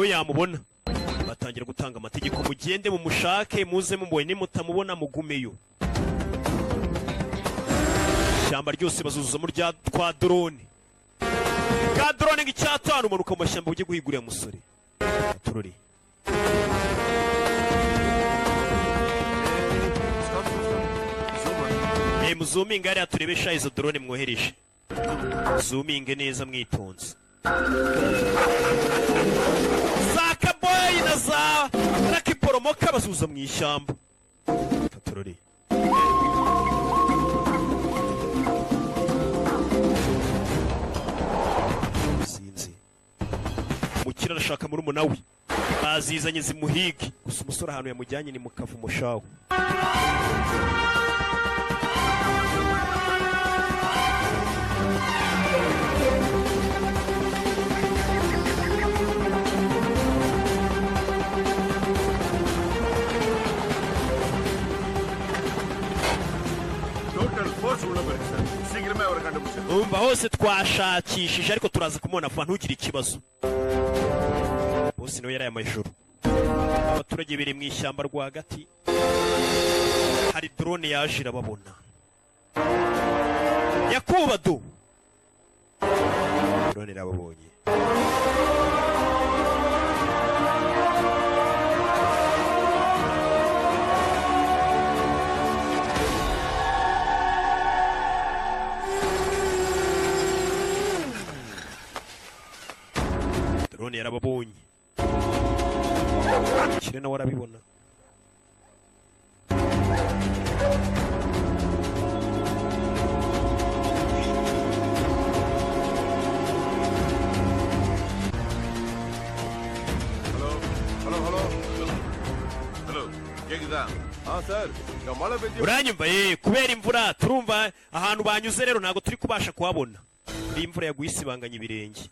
nawe yamubona. Batangira gutanga amategeko, mugende mumushake muze mumubone, nimutamubona mugumeyo. Ishyamba ryose bazuzuzamo rya twa drone. Ka drone ng'icyatanu umanuka mu mashyamba ujye guhigurira musore. Turori. Muzooming hariya turebesha izo drone mwohereje. Zooming neza mwitonze. Za Kaboy na za Rakiporomoka bazuza mu ishyamba. Turori. Sinzi. Mukira arashaka muri umunawe. Bazizanye zimuhigi. Gusa umusore ahantu yamujyanye ni mukavu mushaho. Umva hose twashakishije ariko turaza kumubona vuba ntugire ikibazo. Bose nawe yaraye amajoro. Abaturage biri mu ishyamba rwagati. Hari drone yaje irababona. Yakubado. Drone irababonye. Drone yarababonye. Kire nawe arabibona. Uranyumva kubera imvura turumva ahantu banyuze rero ntago turi kubasha kuhabona. Imvura yaguye isibanganya ibirenge.